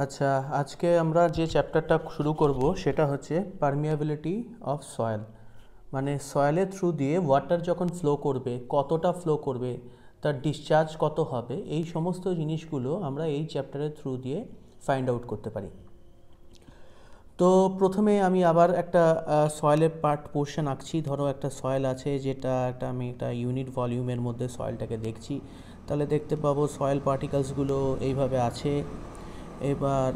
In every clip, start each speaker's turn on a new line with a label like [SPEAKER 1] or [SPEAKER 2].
[SPEAKER 1] আচ্ছা, আজকে আমরা যে চ্যাপ্টারটা শুরু করব সেটা হচ্ছে পারমিয়াবিলিটি অফ সয়েল। মানে সয়েলের থ্রু দিয়ে ওয়াটার যখন ফ্লো করবে, কতটা ফ্লো করবে, তার ডিসচার্জ কত হবে, এই সমস্ত জিনিসগুলো আমরা এই চ্যাপ্টারের থ্রু দিয়ে ফাইন্ড আউট করতে পারি। তো প্রথমে আমি আবার একটা সয়েলের পোর্শন আঁকছি। ধরো একটা সয়েল আছে, যেটা আমি একটা ইউনিট ভলিউমের মধ্যে সয়েলটাকে দেখছি। তাহলে দেখতে পাবো সয়েল পার্টিকেলসগুলো এইভাবে আছে। এবার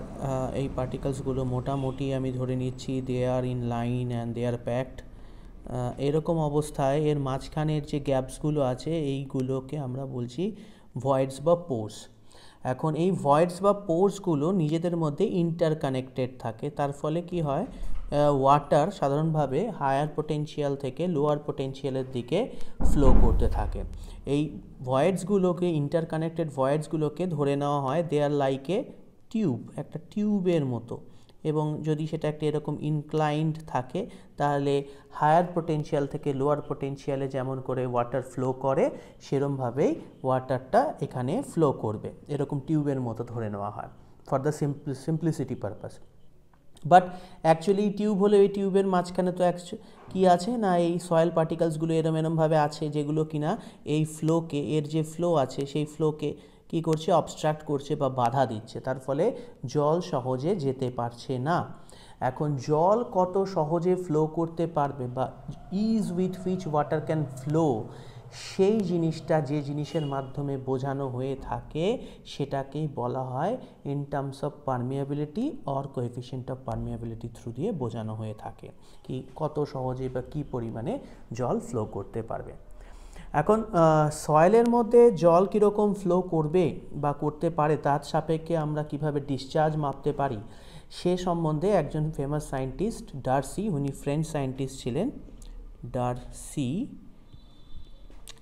[SPEAKER 1] এই পার্টিকেলসগুলো মোটামুটি আমি ধরে নিচ্ছি they are in line and they are packed. এরকম অবস্থায় এর মাঝখানের যে গ্যাপসগুলো আছে এইগুলোকে আমরা বলছি ভয়েডস বা পোর্স। এখন এই ভয়েডস বা পোর্সগুলো নিজেদের মধ্যে ইন্টারকানেক্টেড থাকে। তার ফলে কি হয়, ওয়াটার সাধারণভাবে হায়ার পোটেনশিয়াল থেকে লোয়ার পোটেনশিয়ালের দিকে ফ্লো করতে থাকে। এই ভয়েডসগুলোকে, ইন্টারকানেক্টেড ভয়েডসগুলোকে ধরে নেওয়া হয় দে আর লাইক এ টিউব, একটা টিউবের মতো। এবং যদি সেটা একটা এরকম ইনক্লাইন্ড থাকে, তাহলে হায়ার পোটেনশিয়াল থেকে লোয়ার পোটেনশিয়ালে যেমন করে ওয়াটার ফ্লো করে, সেরমভাবেই ওয়াটারটা এখানে ফ্লো করবে। এরকম টিউবের মতো ধরে নেওয়া হয় for the simplicity purpose. But actually tube হলে এই টিউবের মাঝখানে তো কী আছে না, এই সয়েল পার্টিকেলসগুলো এরমভাবে আছে, যেগুলো কিনা এই ফ্লোকে, এর যে ফ্লো আছে সেই ফ্লোকে কী করছে, অবস্ট্রাক্ট করছে বা বাধা দিচ্ছে। তার ফলে জল সহজে যেতে পারছে না। এখন জল কত সহজে ফ্লো করতে পারবে বা is with which water can flow, সেই জিনিসটা যে জিনিসের মাধ্যমে বোঝানো হয়ে থাকে সেটাকেই বলা হয় in terms of permeability or coefficient of permeability through দিয়ে বোঝানো হয়ে থাকে কি কত সহজে বা কী পরিমাণে জল ফ্লো করতে পারবে। এখন সয়েলের মধ্যে জল কীরকম ফ্লো করবে বা করতে পারে তার সাপেক্ষে আমরা কিভাবে ডিসচার্জ মাপতে পারি সে সম্বন্ধে একজন ফেমাস সায়েন্টিস্ট ডার্সি, উনি ফ্রেঞ্চ সায়েন্টিস্ট ছিলেন। ডার্সি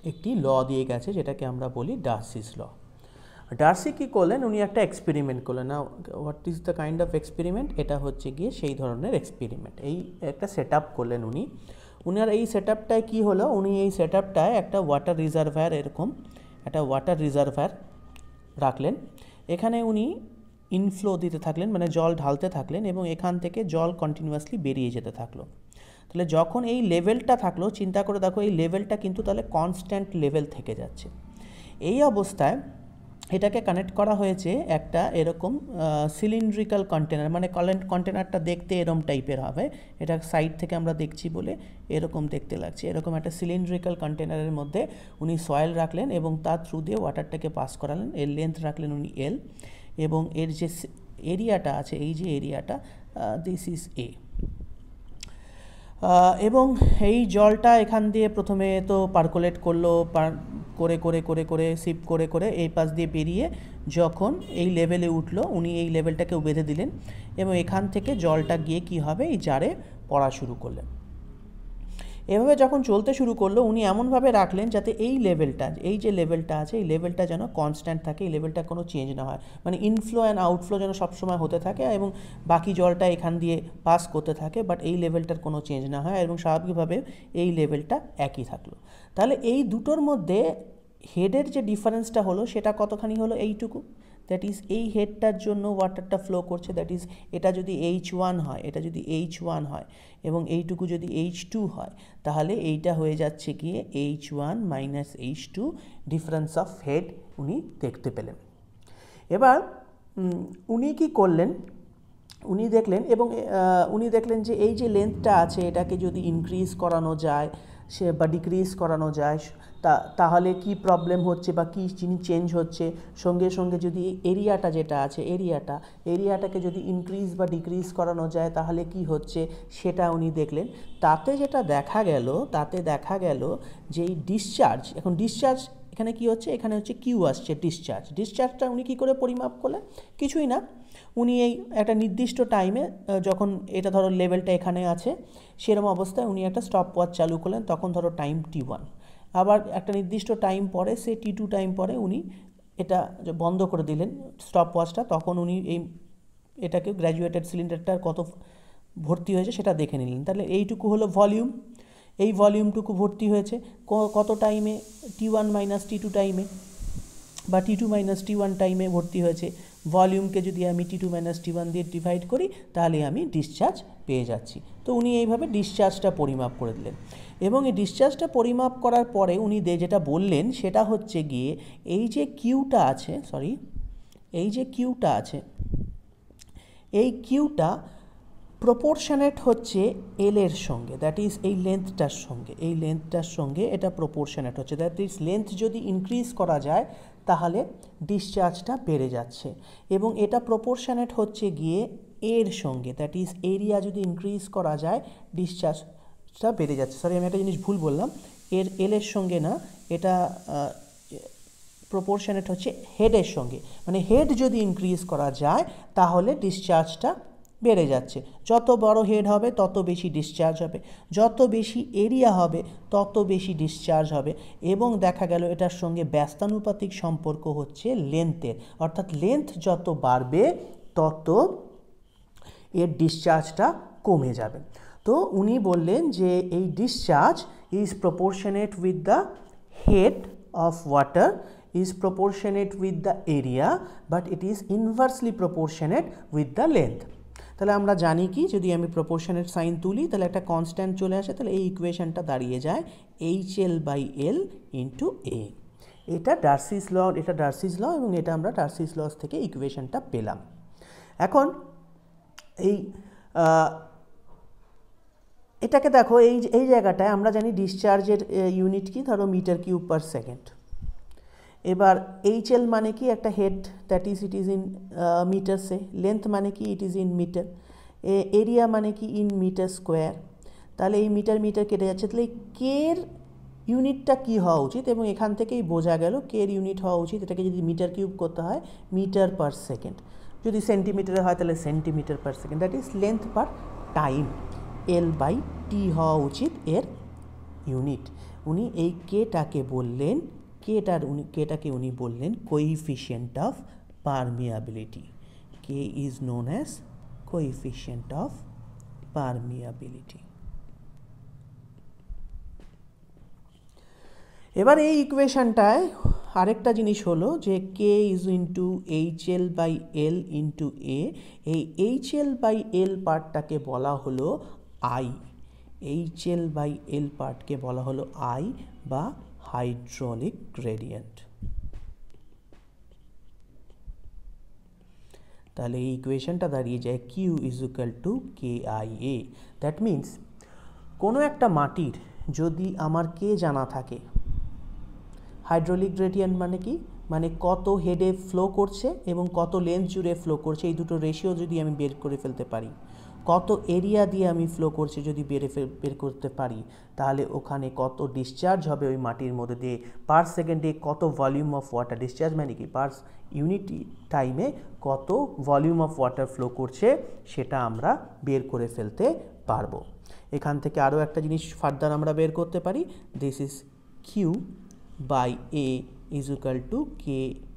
[SPEAKER 1] একটি ল দিয়ে গেছে যেটাকে আমরা বলি ডার্সিস ল। ডার্সি কী করলেন, উনি একটা এক্সপেরিমেন্ট করলেন। না, what is the kind of experiment, এটা হচ্ছে গিয়ে সেই ধরনের এক্সপেরিমেন্ট। এই একটা সেট আপ করলেন উনি। উনার এই সেট আপটায় কী হলো, উনি এই সেট আপটায় একটা ওয়াটার রিজার্ভার, এরকম একটা ওয়াটার রিজার্ভার রাখলেন। এখানে উনি ইনফ্লো দিতে থাকলেন, মানে জল ঢালতে থাকলেন, এবং এখান থেকে জল কন্টিনিউয়াসলি বেরিয়ে যেতে থাকলো। তাহলে যখন এই লেভেলটা থাকলো, চিন্তা করে দেখো এই লেভেলটা কিন্তু তাহলে কনস্ট্যান্ট লেভেল থেকে যাচ্ছে। এই অবস্থায় এটাকে কানেক্ট করা হয়েছে একটা এরকম সিলিন্ড্রিক্যাল কন্টেনার, মানে কন্টেনারটা দেখতে এরকম টাইপের হবে। এটা সাইড থেকে আমরা দেখছি বলে এরকম দেখতে লাগছে। এরকম একটা সিলিন্ড্রিক্যাল কন্টেনারের মধ্যে উনি সয়েল রাখলেন এবং তার থ্রু দিয়ে ওয়াটারটাকে পাস করালেন। এর লেন্থ রাখলেন উনি এল, এবং এর যে এরিয়াটা আছে, এই যে এরিয়াটা, দিস ইজ এ। এবং এই জলটা এখান দিয়ে প্রথমে তো পার্কুলেট করলো, করে করে করে করে সিপ করে করে এই পাশ দিয়ে বেরিয়ে যখন এই লেভেলে উঠলো, উনি এই লেভেলটাকেও বেঁধে দিলেন, এবং এখান থেকে জলটা গিয়ে কি হবে, এই জারে পড়া শুরু করলেন। এভাবে যখন চলতে শুরু করলো, উনি এমনভাবে রাখলেন যাতে এই লেভেলটা, এই যে লেভেলটা আছে, এই লেভেলটা যেন কনস্ট্যান্ট থাকে, এই লেভেলটা কোনো চেঞ্জ না হয়, মানে ইনফ্লো অ্যান্ড আউটফ্লো যেন সবসময় হতে থাকে এবং বাকি জলটা এখান দিয়ে পাস করতে থাকে, বাট এই লেভেলটার কোনো চেঞ্জ না হয়, এবং স্বাভাবিকভাবে এই লেভেলটা একই থাকলো। তাহলে এই দুটোর মধ্যে হেডের যে ডিফারেন্সটা হলো সেটা কতখানি হলো, এইটুকু। দ্যাট ইজ এই হেডটার জন্য ওয়াটারটা ফ্লো করছে, দ্যাট ইজ এটা যদি H1 হয়, এটা যদি H1 হয় এবং এইটুকু যদি H2 হয়, তাহলে এইটা হয়ে যাচ্ছে গিয়ে H1 minus H2, difference of head উনি দেখতে পেলেন। এবার উনি কি করলেন, উনি দেখলেন, এবং উনি দেখলেন যে এই যে লেন্থটা আছে এটাকে যদি ইনক্রিজ করানো যায় বা ডিক্রিজ করানো যায়, তাহলে কি প্রবলেম হচ্ছে বা কী জিনিস চেঞ্জ হচ্ছে। সঙ্গে সঙ্গে যদি এরিয়াটা যেটা আছে, এরিয়াটাকে যদি ইনক্রিজ বা ডিক্রিজ করানো যায় তাহলে কি হচ্ছে সেটা উনি দেখলেন। তাতে যেটা দেখা গেল যে এই ডিসচার্জ, এখন ডিসচার্জ এখানে কি হচ্ছে, এখানে হচ্ছে কিউ আসছে ডিসচার্জটা উনি কি করে পরিমাপ করলেন, কিছুই না। উনি এই একটা নির্দিষ্ট টাইমে, যখন এটা ধরো লেভেলটা এখানে আছে, সেরকম অবস্থায় উনি একটা স্টপ ওয়াচ চালু করলেন, তখন ধরো টাইম T1। আবার একটা নির্দিষ্ট টাইম পরে, সে T2 টাইম পরে উনি এটা বন্ধ করে দিলেন স্টপ ওয়াচটা, তখন উনি এটাকে গ্র্যাজুয়েটেড সিলিন্ডারটার কত ভর্তি হয়েছে সেটা দেখে নিলেন। তাহলে এইটুকু হলো ভলিউম, এই ভলিউমটুকু ভর্তি হয়েছে কত টাইমে, T1 মাইনাস T2 টাইমে, বা T2 মাইনাস T1 টাইমে ভর্তি হয়েছে, ভলিউমকে যদি আমি T2 - T1 দিয়ে ডিভাইড করি তাহলে আমি ডিসচার্জ পেয়ে যাচ্ছি। তো উনি এইভাবে ডিসচার্জটা পরিমাপ করে দিলেন এবং এই ডিসচার্জটা পরিমাপ করার পরে উনি যেটা বললেন সেটা হচ্ছে গিয়ে এই যে কিউটা আছে, এই কিউটা প্রপোর্শনেট হচ্ছে এল এর সঙ্গে, দ্যাট ইজ এই লেন্থটার সঙ্গে এটা প্রপোর্শনেট হচ্ছে, দ্যাট ইজ লেন্থ যদি ইনক্রিজ করা যায় তাহলে ডিসচার্জটা বেড়ে যাচ্ছে এবং এটা প্রপোর্শনেট হচ্ছে গিয়ে এর সঙ্গে, দ্যাট ইজ এরিয়া যদি ইনক্রিজ করা যায় ডিসচার্জটা বেড়ে যাচ্ছে। সরি, আমি একটা জিনিস ভুল বললাম, এল এর সঙ্গে না, এটা প্রপোর্শনেট হচ্ছে হেডের সঙ্গে, মানে হেড যদি ইনক্রিজ করা যায় তাহলে ডিসচার্জটা বেড়ে যাচ্ছে। যত বড় হেড হবে তত বেশি ডিসচার্জ হবে, যত বেশি এরিয়া হবে তত বেশি ডিসচার্জ হবে এবং দেখা গেল এটার সঙ্গে ব্যস্তানুপাতিক সম্পর্ক হচ্ছে লেন্থের, অর্থাৎ লেন্থ যত বাড়বে তত এর ডিসচার্জটা কমে যাবে। তো উনি বললেন যে এই discharge is proportionate with the head of water is proportionate with the area but it is inversely proportionate with the length। তাহলে আমরা জানি কি, যদি আমি প্রপোর্শনেট সাইন তুলি তাহলে একটা কনস্ট্যান্ট চলে আসে, তাহলে এই ইকুয়েশনটা দাঁড়িয়ে যায় HL/L ইন্টু A। এটা ডার্সিস ল এবং এটা আমরা ডার্সিস লস থেকে ইকুয়েশনটা পেলাম। এখন এই এটাকে দেখো, এই জায়গাটায় আমরা জানি ডিসচার্জের ইউনিট কি, ধরো মিটার কিউব পার সেকেন্ড। এবার HL মানে কি, একটা head, that is it is in metres, length মানে কি it is in metre, area মানে কি ইন মিটার স্কোয়ার। তাহলে এই মিটার কেটে যাচ্ছে, তাহলে এই কের ইউনিটটা কি হওয়া উচিত, এবং এখান থেকেই বোঝা গেল কের ইউনিট হওয়া উচিত, এটাকে যদি মিটার কিউব করতে হয় মিটার পার সেকেন্ড, যদি সেন্টিমিটারে হয় তাহলে centimetre per second, that is length per time, L/T হওয়া উচিত এর ইউনিট। উনি এই কেটাকে বললেন কেটাকে উনি বললেন coefficient of permeability. K is known as coefficient of permeability. এবার এই ইকুয়েশনটায় আরেকটা জিনিস হলো যে K is into HL/L into এ, এই HL/L পার্টটাকে বলা হলো আই, HL/L পার্টকে বলা হলো আই বা হাইড্রোলিক গ্রেডিয়েন্ট। তাহলে এই ইকুয়েশনটা দাঁড়িয়ে যায় Q is equal two KIA। That means কোনো একটা মাটির যদি আমার কে জানা থাকে, হাইড্রোলিক গ্রেডিয়েন্ট মানে কি, মানে কত হেডে ফ্লো করছে এবং কত লেন্থ জুড়ে ফ্লো করছে, এই দুটো রেশিও যদি আমি বের করে ফেলতে পারি, কত এরিয়া দিয়ে আমি ফ্লো করছি যদি বের করতে পারি, তাহলে ওখানে কত ডিসচার্জ হবে ওই মাটির মধ্যে দিয়ে, পার সেকেন্ডে কত ভলিউম অফ ওয়াটার, ডিসচার্জ মানে কি পার ইউনিট টাইমে কত ভলিউম অফ ওয়াটার ফ্লো করছে, সেটা আমরা বের করে ফেলতে পারবো। এখান থেকে আরও একটা জিনিস ফার্দার আমরা বের করতে পারি, this is Q/A is equal to K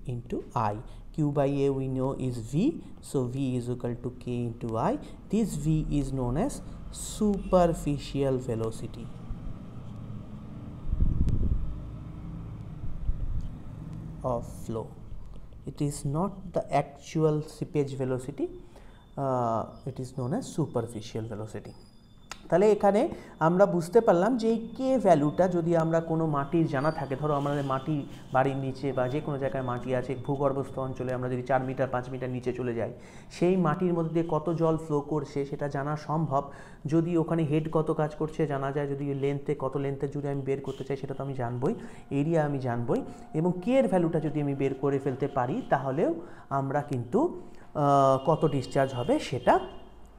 [SPEAKER 1] into I. Q/A we know is V, so V is equal to K into I. This V is known as superficial velocity of flow. It is not the actual seepage velocity, it is known as superficial velocity. তাহলে এখানে আমরা বুঝতে পারলাম যে এই কে ভ্যালুটা যদি আমরা কোনো মাটির জানা থাকে, ধরো আমাদের মাটি বাড়ির নিচে বা যে কোনো জায়গায় মাটি আছে, ভূগর্ভস্থ অঞ্চলে আমরা যদি 4 মিটার 5 মিটার নিচে চলে যাই, সেই মাটির মধ্যে দিয়ে কত জল ফ্লো করছে সেটা জানা সম্ভব। যদি ওখানে হেড কত কাজ করছে জানা যায়, যদি কত লেন্থে জুড়ে আমি বের করতে চাই সেটা তো আমি জানবই, এরিয়া আমি জানবই, এবং কে এর ভ্যালুটা যদি আমি বের করে ফেলতে পারি তাহলেও আমরা কিন্তু কত ডিসচার্জ হবে সেটা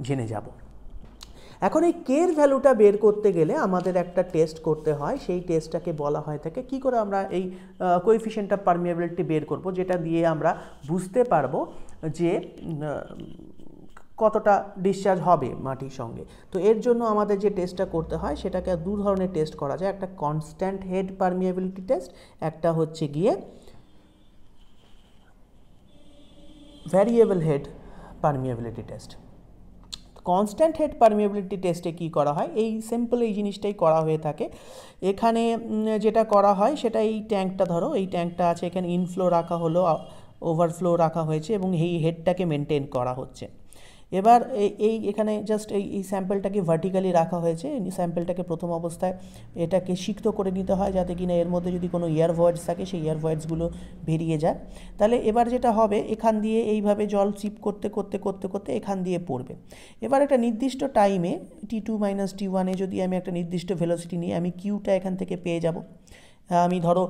[SPEAKER 1] জেনে যাব। এখন এই কের ভ্যালুটা বের করতে গেলে আমাদের একটা টেস্ট করতে হয়, সেই টেস্টটাকে বলা হয় থাকে কী করে আমরা এই কোএফিশিয়েন্ট অফ পারমিয়াবিলিটি বের করব, যেটা দিয়ে আমরা বুঝতে পারবো যে কতটা ডিসচার্জ হবে মাটির সঙ্গে। তো এর জন্য আমাদের যে টেস্টটা করতে হয় সেটাকে দু ধরনের টেস্ট করা যায়, একটা কনস্ট্যান্ট হেড পারমিয়াবিলিটি টেস্ট, একটা হচ্ছে গিয়ে variable head permeability test. Constant head permeability টেস্টে কী করা হয়, এই সিম্পল এই জিনিসটাই করা হয়ে থাকে। এখানে যেটা করা হয় সেটা এই ট্যাঙ্কটা, ধরো এই ট্যাঙ্কটা আছে, এখানে ইনফ্লো রাখা হলো
[SPEAKER 2] ওভারফ্লো রাখা হয়েছে এবং এই হেডটাকে মেনটেন করা হচ্ছে। এবার এই এখানে জাস্ট এই স্যাম্পলটাকে ভার্টিক্যালি রাখা হয়েছে। এই স্যাম্পলটাকে প্রথম অবস্থায় এটাকে সিক্ত করে নিতে হয় যাতে কিনা এর মধ্যে যদি কোনো এয়ার ভয়েডস থাকে সেই এয়ার ভয়েডসগুলো বেরিয়ে যায়। তাহলে এবার যেটা হবে, এখান দিয়ে এইভাবে জল সিপ করতে করতে করতে করতে এখান দিয়ে পড়বে। এবার একটা নির্দিষ্ট টাইমে T2 - T1 যদি আমি একটা নির্দিষ্ট ভেলোসিটি নিয়ে আমি কিউটা এখান থেকে পেয়ে যাব। আমি ধরো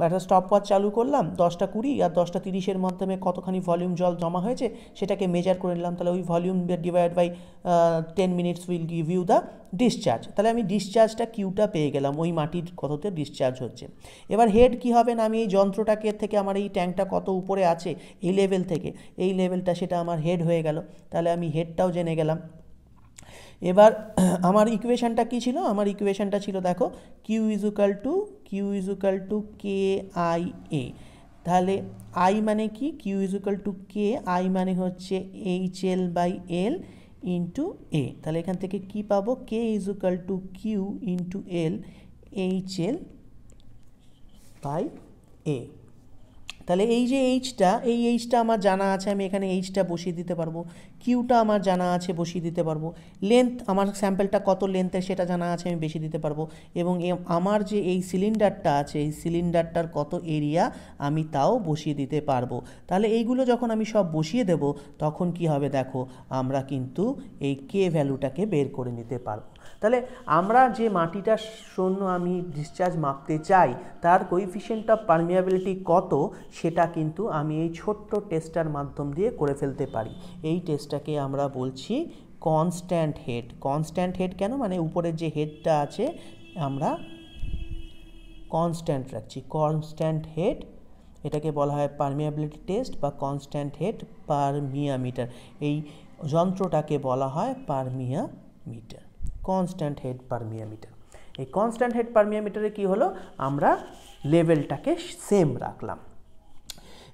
[SPEAKER 2] একটা স্টপওয়াচ চালু করলাম 10টা 20 আর 10টা 30-এর মাধ্যমে কতখানি ভলিউম জল জমা হয়েছে সেটাকে মেজার করে নিলাম। তাহলে ওই volume divide by 10 minutes will give you the discharge. তাহলে আমি ডিসচার্জটা কিউটা পেয়ে গেলাম, ওই মাটির কততে ডিসচার্জ হচ্ছে। এবার হেড কি হবে না, আমি এই যন্ত্রটাকে থেকে আমার এই ট্যাঙ্কটা কত উপরে আছে এই লেভেল থেকে, এই লেভেলটা সেটা আমার হেড হয়ে গেল। তাহলে আমি হেডটাও জেনে গেলাম। এবার আমার ইকুয়েশনটা কী ছিল, আমার ইকুয়েশনটা ছিল দেখো Q is equal to K I A. তাহলে আই মানে কি, Q is equal to K, I মানে হচ্ছে H L by L into A. তাহলে এখান থেকে কি পাবো, K is equal to Q into L H L by A. তাহলে এই যে এইচটা আমার জানা আছে, আমি এখানে এইচটা বসিয়ে দিতে পারবো। কিউটা আমার জানা আছে, বসিয়ে দিতে পারবো। লেন্থ, আমার স্যাম্পলটা কত লেন্থের সেটা জানা আছে, আমি বেশি দিতে পারবো। এবং আমার যে এই সিলিন্ডারটা আছে, এই সিলিন্ডারটার কত এরিয়া আমি তাও বসিয়ে দিতে পারবো। তাহলে এইগুলো যখন আমি সব বসিয়ে দেব তখন কি হবে দেখো, আমরা কিন্তু এই কে ভ্যালুটাকে বের করে নিতে পারবো। তাহলে আমরা যে মাটিটার জন্য আমি ডিসচার্জ মাপতে চাই তার কোএফিসিয়েন্ট অফ পারমিয়াবিলিটি কত সেটা কিন্তু আমি এই ছোট্ট টেস্টটার মাধ্যম দিয়ে করে ফেলতে পারি। এই টেস্টটাকে আমরা বলছি কনস্ট্যান্ট হেড। কনস্ট্যান্ট হেড কেন, মানে উপরের যে হেডটা আছে আমরা কনস্ট্যান্ট রাখছি, কনস্ট্যান্ট হেড। এটাকে বলা হয় পারমিয়াবিলিটি টেস্ট বা কনস্ট্যান্ট হেড পারমিয়ামিটার। এই যন্ত্রটাকে বলা হয় পারমিয়ামিটার, কনস্ট্যান্ট হেড পারমিয়ামিটার। এই কনস্ট্যান্ট হেড পারমিয়ামিটারে কি হলো, আমরা লেভেলটাকে সেম রাখলাম।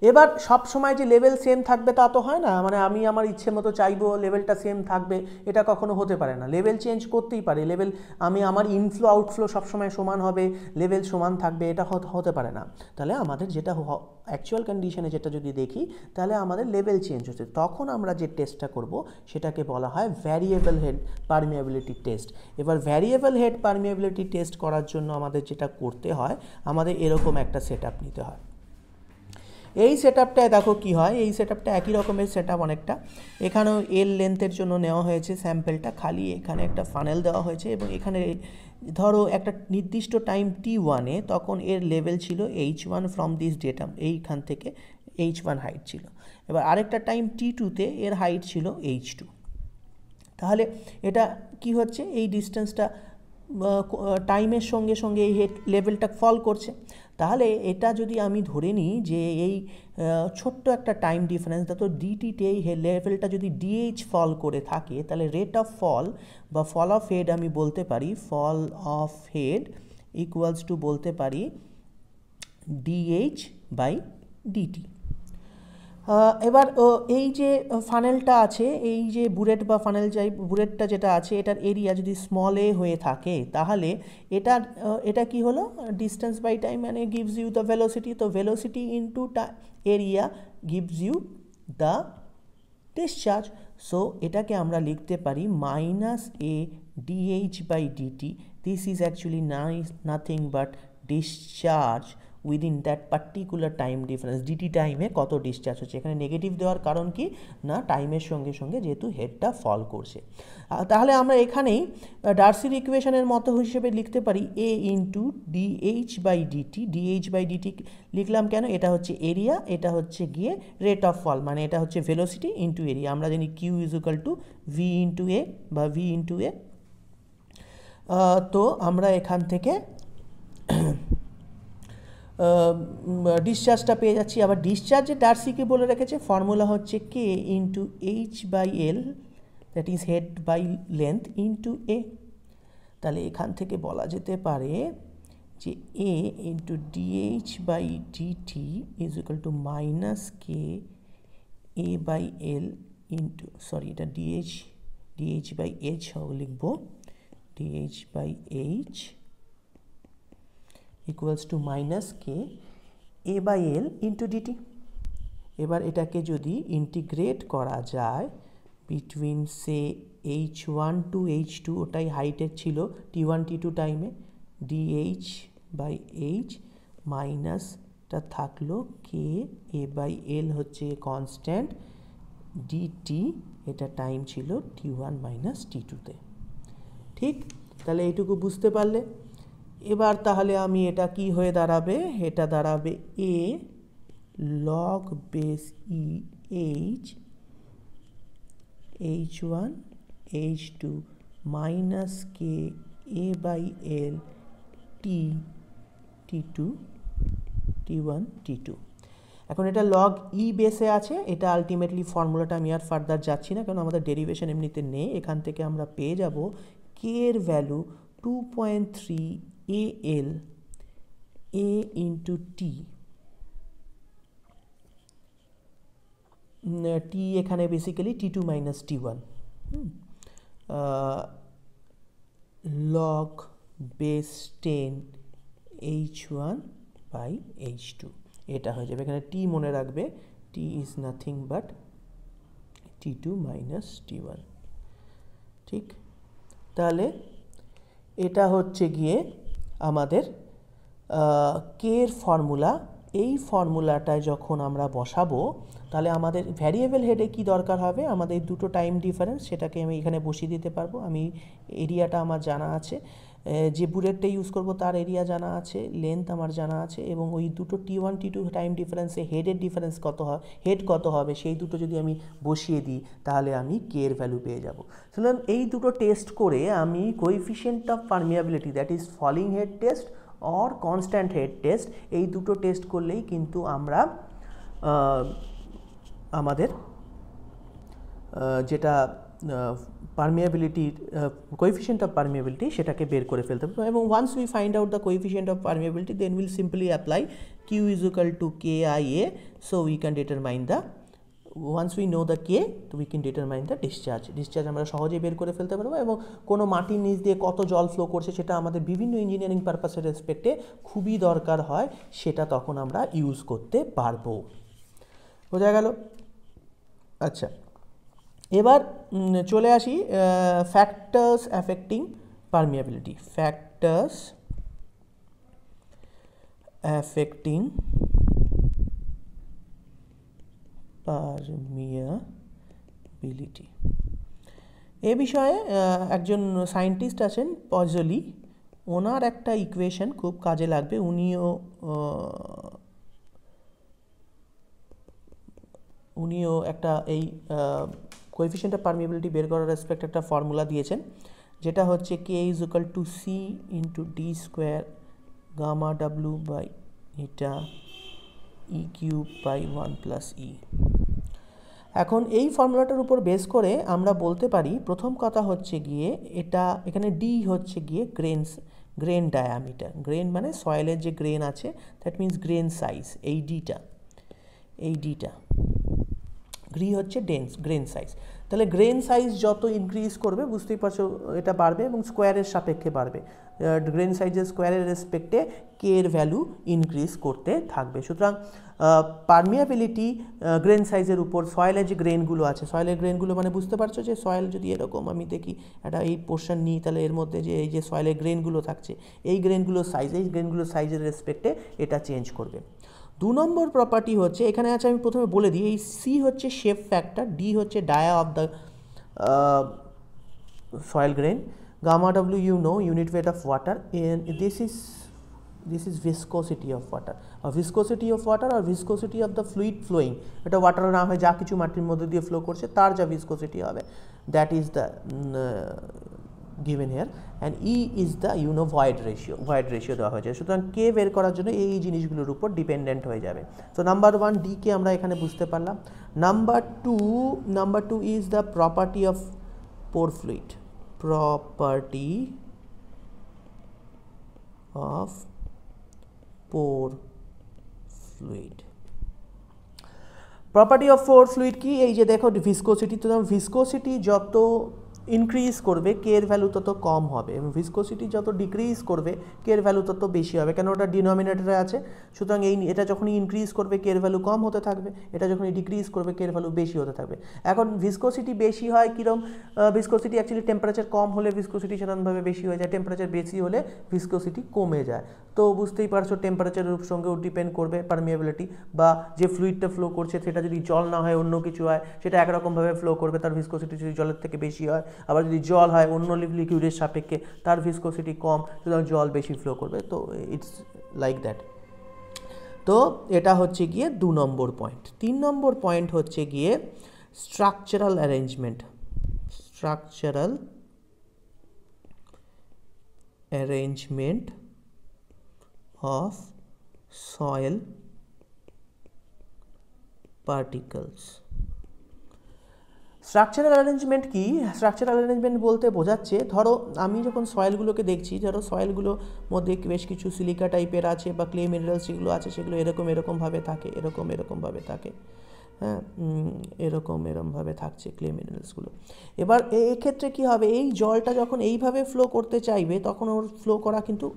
[SPEAKER 2] এবার সব সময় যে লেভেল সেম থাকবে তা তো হয় না, মানে আমি আমার ইচ্ছে মতো চাইবো লেভেলটা সেম থাকবে, এটা কখনো হতে পারে না। লেভেল চেঞ্জ করতেই পারে, লেভেল আমার ইনফ্লো আউটফ্লো সবসময় সমান হবে, লেভেল সমান থাকবে, এটা হতে পারে না। তাহলে আমাদের যেটা অ্যাকচুয়াল কন্ডিশনে যেটা যদি দেখি তাহলে আমাদের লেভেল চেঞ্জ হচ্ছে, তখন আমরা যে টেস্টটা করব সেটাকে বলা হয় ভ্যারিয়েবল হেড পারমিয়াবিলিটি টেস্ট। এবার ভ্যারিয়েবল হেড পারমিয়াবিলিটি টেস্ট করার জন্য আমাদের যেটা করতে হয়, আমাদের এরকম একটা সেটআপ নিতে হয়। এই সেটআপটায় দেখো কি হয়, এই সেটআপটা একই রকমের সেটআপ অনেকটা। এখানেও এল লেন্থের জন্য নেওয়া হয়েছে স্যাম্পলটা, খালি এখানে একটা ফানেল দেওয়া হয়েছে এবং এখানে ধরো একটা নির্দিষ্ট টাইম T1-এ তখন এর লেভেল ছিল H1 ফ্রম দিস ডেটাম, এইখান থেকে H1 হাইট ছিল। এবার আরেকটা টাইম T2-তে এর হাইট ছিল H2। তাহলে এটা কি হচ্ছে, এই ডিস্টেন্সটা টাইমের সঙ্গে সঙ্গে এই হেড লেভেলটা ফল করছে। তাহলে এটা যদি আমি ধরে নিই যে এই ছোট্ট একটা টাইম ডিফারেন্স, তো ডিটিতে এই লেভেলটা যদি ডিএইচ ফল করে থাকে তাহলে রেট অফ ফল বা ফল অফ হেড আমি বলতে পারি, fall of head equals to বলতে পারি ডিএইচ বাই ডিটি। এবার এই যে ফানেলটা আছে, এই যে বুলেট বা ফানেল যাই বুলেটটা যেটা আছে, এটার এরিয়া যদি স্মল এ হয়ে থাকে তাহলে এটা কি হলো, ডিস্টেন্স বাই টাইম মানে গিভস ইউ দ্য ভেলোসিটি। তো velocity into area gives you the discharge. So এটাকে আমরা লিখতে পারি minus A DH by DT. This is actually nothing but discharge within that particular time difference, DT টাইমে কত discharge হচ্ছে। এখানে নেগেটিভ দেওয়ার কারণ কি না, টাইমের সঙ্গে সঙ্গে যেহেতু হেডটা ফল করছে। তাহলে আমরা এখানেই ডার্সির ইকুয়েশনের মতো হিসেবে লিখতে পারি A into DH by DT. DH by DT লিখলাম কেন, এটা হচ্ছে এরিয়া, এটা হচ্ছে গিয়ে রেট অফ ফল, মানে এটা হচ্ছে ভেলোসিটি ইন্টু এরিয়া। আমরা জানি Q is equal to V into A বা ভি ইন্টু এ। তো আমরা এখান থেকে ডিসচার্জটা পেয়ে যাচ্ছি। আবার ডিসচার্জে ডার্সিকে বলে রেখেছে ফর্মুলা হচ্ছে K into H by L, that is head by length into A. তাহলে এখান থেকে বলা যেতে পারে যে A into DH by DT is equal to minus K A by L into, sorry এটা ডিএইচ বাই এইচ লিখবো, DH by H equals to minus k a by l into dt. এবার এটাকে যদি ইন্টিগ্রেট করা যায় between সে H1 two H2, ওটাই হাইটের ছিল T1 T2 টাইমে, DH বাই H মাইনাসটা থাকলো কে এ বাই এল হচ্ছে কনস্ট্যান্ট, DT এটা টাইম ছিল T1 মাইনাস T2তে। ঠিক, তাহলে এইটুকু বুঝতে পারলে। এবার তাহলে আমি এটা কি হয়ে দাঁড়াবে, এটা দাঁড়াবে A log base E H H1 H2 minus K A by L T T2 T1 T2। এখন এটা log E বেসে আছে, এটা আলটিমেটলি ফর্মুলাটা আমি আর ফার্দার যাচ্ছি না কারণ আমাদের ডেরিভেশন এমনিতে নেই। এখান থেকে আমরা পেয়ে যাব K এর value 2.3 AL A into T, T এখানে basically T2 minus T1 log base 10 H1 by H2, এটা হয়ে যাবে। এখানে টি মনে রাখবে, T is nothing but T2 minus T1। ঠিক, তাহলে এটা হচ্ছে গিয়ে আমাদের কে এর ফর্মুলা। এই ফর্মুলাটায় যখন আমরা বসাবো তাহলে আমাদের ভ্যারিয়েবল হেডে কি দরকার হবে, আমাদের দুটো টাইম ডিফারেন্স, সেটাকে আমি এখানে বসিয়ে দিতে পারবো। আমি এরিয়াটা আমার জানা আছে, যে বুলেটটা ইউজ করব তার এরিয়া জানা আছে, লেন্থ আমার জানা আছে, এবং ওই দুটো T1 T2 টাইম ডিফারেন্সে হেডের ডিফারেন্স কত হয়, হেড কত হবে, সেই দুটো যদি আমি বসিয়ে দিই তাহলে আমি কে এর ভ্যালু পেয়ে যাব। সুতরাং এই দুটো টেস্ট করে আমি coefficient of permeability, that is falling head test or constant head test, এই দুটো টেস্ট করলেই কিন্তু আমরা আমাদের যেটা পারমিয়াবিলিটির কোএফিশিয়েন্ট অফ পারমিয়াবিলিটি সেটাকে বের করে ফেলতে হবে। এবং once we find out the coefficient of permeability then will simply apply Q is equal to KIA, so we can determine the, once we know the K we can determine the discharge আমরা সহজেই বের করে ফেলতে পারবো। এবং কোনো মাটির নিচ দিয়ে কত জল ফ্লো করছে সেটা আমাদের বিভিন্ন ইঞ্জিনিয়ারিং পারপাসের রেসপেক্টে খুবই দরকার হয়, সেটা তখন আমরা ইউজ করতে পারবো। বোঝা গেল? আচ্ছা, এবার চলে আসি factors affecting permeability. Factors affecting permeability, এ বিষয়ে একজন সায়েন্টিস্ট আছেন পজলি, ওনার একটা ইকুয়েশন খুব কাজে লাগবে। উনিও একটা এই কোএফিশিয়েন্ট অফ পারমিয়াবিলিটি বের করার রেসপেক্ট একটা ফর্মুলা দিয়েছেন, যেটা হচ্ছে K is equal to C into D square gamma W by এটা E cube by 1 plus E. এখন এই ফর্মুলাটার উপর বেস করে আমরা বলতে পারি, প্রথম কথা হচ্ছে গিয়ে এটা এখানে ডি হচ্ছে গিয়ে গ্রেন ডায়ামিটার, গ্রেন মানে সয়েলের যে গ্রেন আছে দ্যাট মিনস গ্রেন সাইজ, এই ডিটা গ্রি হচ্ছে গ্রেন সাইজ। তাহলে গ্রেন সাইজ যত ইনক্রিজ করবে বুঝতেই পারছো এটা বাড়বে এবং স্কোয়ারের সাপেক্ষে বাড়বে, গ্রেন সাইজের স্কোয়ারের রেসপেক্টে কে এর ভ্যালু ইনক্রিজ করতে থাকবে। সুতরাং পারমিয়াবিলিটি গ্রেন সাইজের উপর, সয়েলের যে গ্রেনগুলো আছে, সয়েলের গ্রেনগুলো মানে বুঝতে পারছো যে সয়েল যদি এরকম আমি দেখি একটা এই পোর্শন নিই তাহলে এর মধ্যে যে এই যে সয়েলের গ্রেনগুলো থাকছে, এই গ্রেনগুলোর সাইজের রেসপেক্টে এটা চেঞ্জ করবে। 2 নম্বর প্রপার্টি হচ্ছে, এখানে আছে আমি প্রথমে বলে দিই, এই সি হচ্ছে শেপ ফ্যাক্টর, ডি হচ্ছে dia of the soil grain, gamma W you know unit weight of water, and this is viscosity of water, viscosity of water or viscosity of the fluid flowing, এটা water না হয় যা কিছু মাটির মধ্যে দিয়ে flow করছে তার যা ভিসকোসিটি হবে, that is the given here, and E is the void ratio দেওয়া হয়েছে। সুতরাং K বের করার জন্য এই জিনিসগুলোর উপর ডিপেন্ডেন্ট হয়ে যাবে। তো নাম্বার 1 D কে আমরা এখানে বুঝতে পারলাম। Number 2 is the property of pore fluid, property of pore fluid, property of poor fluid কি, এই যে দেখো ভিসকোসিটি, তো ভিসকোসিটি যত ইনক্রিজ করবে কে এর ভ্যালু তত কম হবে, এবং ভিসকোসিটি যত ডিক্রিজ করবে কে এর ভ্যালু তত বেশি হবে, কেন ওটা ডিনোমিনেটরে আছে। সুতরাং এটা যখনই ইনক্রিজ করবে কে এর ভ্যালু কম হতে থাকবে, এটা যখনই ডিক্রিজ করবে কে এর ভ্যালু বেশি হতে থাকবে। এখন ভিসকোসিটি বেশি হয় কীরকম, ভিসকোসিটি অ্যাকচুয়ালি টেম্পারেচার কম হলে ভিসকোসিটি সাধারণভাবে বেশি হয়ে যায়, টেম্পারেচার বেশি হলে ভিসকোসিটি কমে যায়। তো বুঝতেই পারছো টেম্পারেচারের সঙ্গেও ডিপেন্ড করবে পারমিয়াবিলিটি, বা যে ফ্লুইডটা ফ্লো করছে সেটা যদি জল না হয় অন্য কিছু হয় সেটা একরকমভাবে ফ্লো করবে, তার ভিসকোসিটি যদি জলের থেকে বেশি হয়। আবার যদি জল হয় অন্য লিকুইডের সাপেক্ষে তার ভিসকোসিটি কম, সুতরাং জল বেশি ফ্লো করবে। তো ইটস লাইক দ্যাট। তো এটা হচ্ছে গিয়ে 2 নম্বর পয়েন্ট। 3 নম্বর পয়েন্ট হচ্ছে গিয়ে structural arrangement. Structural arrangement of soil particles. Structural arrangement কি? স্ট্রাকচারাল অ্যারেঞ্জমেন্ট বলতে বোঝাচ্ছে, ধরো আমি যখন সয়েলগুলোকে দেখছি, ধরো সয়েলগুলোর মধ্যে বেশ কিছু সিলিকা টাইপের আছে বা ক্লে মিনারেলস যেগুলো আছে সেগুলো এরকমভাবে থাকে, এরকমভাবে থাকে, হ্যাঁ, এরকমভাবে থাকছে ক্লে মিনারেলসগুলো। এবার এক্ষেত্রে কী হবে, এই জলটা যখন এইভাবে ফ্লো করতে চাইবে তখন ওর ফ্লো করা কিন্তু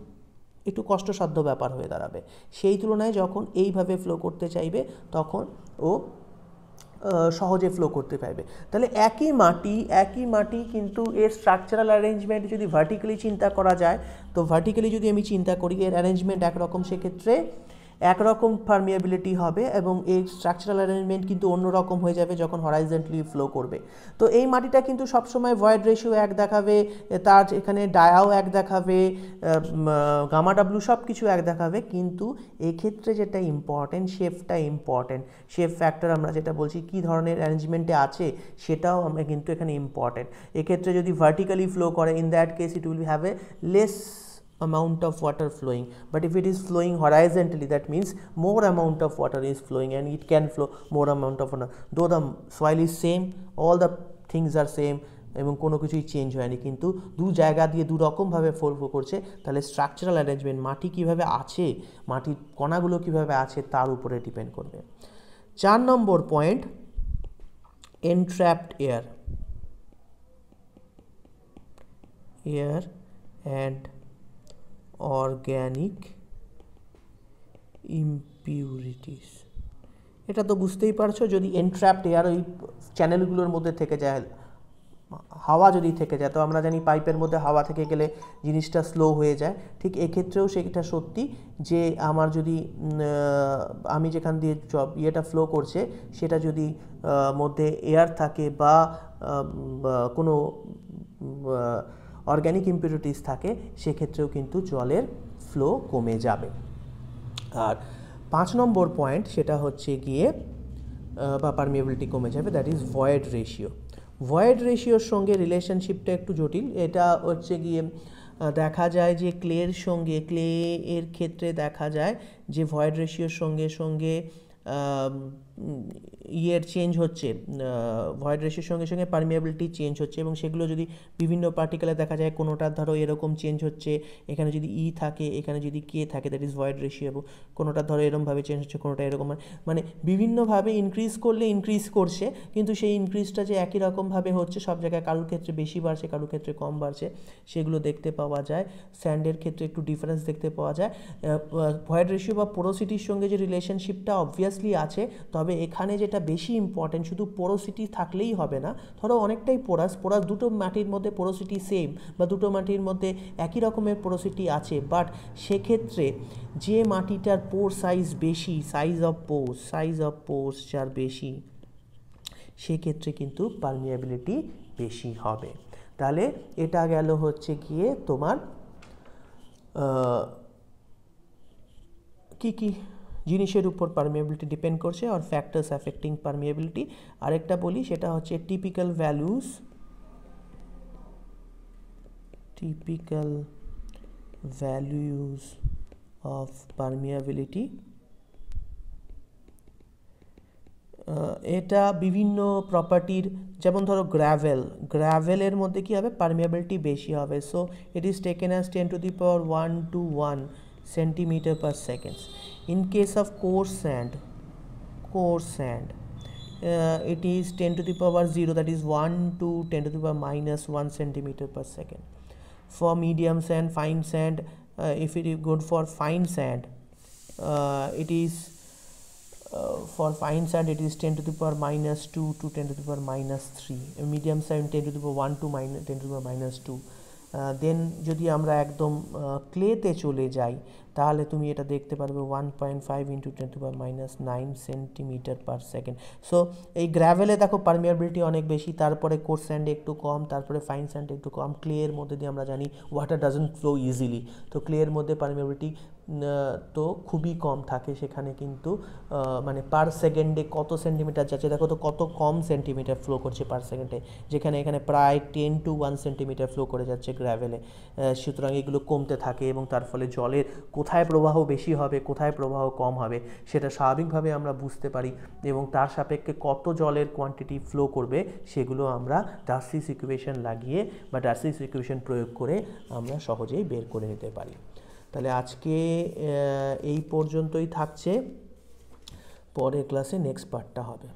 [SPEAKER 2] একটু কষ্টসাধ্য ব্যাপার হয়ে দাঁড়াবে। সেই তুলনায় যখন এইভাবে ফ্লো করতে চাইবে তখন ও সহজে ফ্লো করতে পারবে। তাহলে একই মাটি কিন্তু এর স্ট্রাকচারাল অ্যারেঞ্জমেন্ট যদি ভার্টিক্যালি চিন্তা করা যায়, তো ভার্টিক্যালি যদি আমি চিন্তা করি এর অ্যারেঞ্জমেন্ট একরকম, সেক্ষেত্রে একরকম পারমিয়াবিলিটি হবে, এবং এই স্ট্রাকচারাল অ্যারেঞ্জমেন্ট কিন্তু অন্যরকম হয়ে যাবে যখন হরাইজন্টালি ফ্লো করবে। তো এই মাটিটা কিন্তু সবসময় ভয়েড রেশিও 1 দেখাবে, তার এখানে ডায়াও 1 দেখাবে, গামা ডাব্লু সব কিছু 1 দেখাবে, কিন্তু এক্ষেত্রে যেটা ইম্পর্টেন্ট, শেপটা ইম্পর্টেন্ট, শেপ ফ্যাক্টর আমরা যেটা বলছি কী ধরনের অ্যারেঞ্জমেন্টে আছে সেটাও আমরা কিন্তু এখানে ইম্পর্টেন্ট। এক্ষেত্রে যদি ভার্টিক্যালি ফ্লো করে, in that case it will have a less amount of water flowing, but if it is flowing horizontally, that means more amount of water is flowing and it can flow more amount of water, though the soil is same, all the things are same এবং কোনো কিছুই change হয়নি, কিন্তু দু জায়গা দিয়ে দু রকমভাবে ফ্লো করছে। তাহলে স্ট্রাকচারাল অ্যারেঞ্জমেন্ট, মাটি কীভাবে আছে, মাটির কণাগুলো কীভাবে আছে তার উপরে ডিপেন্ড করবে। 4 নম্বর point, entrapped air and organic impurities. এটা তো বুঝতেই পারছো, যদি এনট্র্যাপড এয়ার ওই চ্যানেলগুলোর মধ্যে থেকে যায়, হাওয়া যদি থেকে যায়, তো আমরা জানি পাইপের মধ্যে হাওয়া থেকে গেলে জিনিসটা স্লো হয়ে যায়, ঠিক এক্ষেত্রেও সেটা সত্যি যে আমার যদি আমি যেখান দিয়ে ইয়েটা ফ্লো করছে সেটা যদি মধ্যে এয়ার থাকে বা কোনো অর্গ্যানিক ইম্পিউরিটিস থাকে, সেক্ষেত্রেও কিন্তু জলের ফ্লো কমে যাবে। আর 5 নম্বর পয়েন্ট, সেটা হচ্ছে গিয়ে বা পারমিয়াবিলিটি কমে যাবে, that is void ratio. Void রেশিওর সঙ্গে রিলেশনশিপটা একটু জটিল। এটা হচ্ছে গিয়ে দেখা যায় যে ক্লে এর ক্ষেত্রে দেখা যায় যে ভয়েড রেশিওর সঙ্গে ইয়ের চেঞ্জ হচ্ছে, ভয়েড রেশিওর সঙ্গে পারমিয়াবিলিটি চেঞ্জ হচ্ছে, এবং সেগুলো যদি বিভিন্ন পার্টিকেলে দেখা যায়, কোনোটার ধরো এরকম চেঞ্জ হচ্ছে, এখানে যদি ই থাকে, এখানে যদি কে থাকে, দ্যাট ইজ ভয়েড রেশিও, এবং কোনোটার ধরো এরকমভাবে চেঞ্জ হচ্ছে, কোনোটা এরকম, মানে বিভিন্নভাবে ইনক্রিজ করলে ইনক্রিজ করছে, কিন্তু সেই ইনক্রিজটা যে একই রকমভাবে হচ্ছে সব জায়গায়, কারোর ক্ষেত্রে বেশি বাড়ছে, কারোর ক্ষেত্রে কম বাড়ছে, সেগুলো দেখতে পাওয়া যায়। স্যান্ডের ক্ষেত্রে একটু ডিফারেন্স দেখতে পাওয়া যায়। ভয়েড রেশিও বা পোরোসিটির সঙ্গে যে রিলেশনশিপটা অবভিয়াসলি আছে, তবে এখানে যেটা বেশি ইম্পর্টেন্ট, শুধু পোরোসিটি থাকলেই হবে না। ধরো অনেকটাই পোরাস দুটো মাটির মধ্যে পোরোসিটি সেম, বা দুটো মাটির মধ্যে একই রকমের পোরোসিটি আছে, বাট সেক্ষেত্রে যে মাটিটার পোর সাইজ বেশি, সাইজ অফ পোরস যার বেশি, সেক্ষেত্রে কিন্তু পারমিয়াবিলিটি বেশি হবে। তাহলে এটা গেল হচ্ছে গিয়ে তোমার কি জিনিসের উপর পারমিয়াবিলিটি ডিপেন্ড করছে, আর ফ্যাক্টরস অ্যাফেক্টিং পারমিয়াবিলিটি। আরেকটা বলি, সেটা হচ্ছে টিপিক্যাল ভ্যালুস অফ পারমিয়াবিলিটি। এটা বিভিন্ন প্রপার্টির, যেমন ধরো গ্র্যাভেলের মধ্যে কী হবে, পারমিয়াবিলিটি বেশি হবে, so it is taken as 10⁻1 to 1 centimeter per second. In case of coarse sand, it is 10 to the power 0, that is 1 to 10 to the power minus 1 centimeter per second. For medium sand, fine sand, if it is good for fine sand, it is for fine sand it is 10 to the power minus 2 to 10 to the power minus 3. Medium sand 10 to the power 1 to 10 to the power minus 2. দেন যদি আমরা একদম ক্লেতে চলে যাই তাহলে তুমি এটা দেখতে পারবে 1.5 into 10 to power minus 9 centimetre per second. So এই গ্র্যাভেলে দেখো পারমিয়াবিলিটি অনেক বেশি, তারপরে কোর্স স্যান্ডে একটু কম, তারপরে ফাইন স্যান্ডে একটু কম। ক্লের মধ্যে দিয়ে আমরা জানি ওয়াটার ডাজন্ট ফ্লো ইজিলি, তো ক্লের মধ্যে পারমিয়াবিলিটি তো খুবই কম থাকে, সেখানে কিন্তু মানে পার সেকেন্ডে কত সেন্টিমিটার যাচ্ছে দেখো তো, কত কম সেন্টিমিটার ফ্লো করছে পার সেকেন্ডে, যেখানে এখানে প্রায় 10 to 1 সেন্টিমিটার ফ্লো করে যাচ্ছে গ্র্যাভেলে। সুতরাং এগুলো কমতে থাকে এবং তার ফলে জলের কোথায় প্রবাহ বেশি হবে কোথায় প্রবাহ কম হবে সেটা স্বাভাবিকভাবে আমরা বুঝতে পারি, এবং তার সাপেক্ষে কত জলের কোয়ান্টিটি ফ্লো করবে সেগুলো আমরা ডার্সিস ইকুয়েশন লাগিয়ে বা ডার্সিস ইকুয়েশন প্রয়োগ করে আমরা সহজেই বের করে নিতে পারি। তাহলে আজকে এই পর্যন্তই থাকছে, পরের ক্লাসে নেক্সট পার্টটা হবে।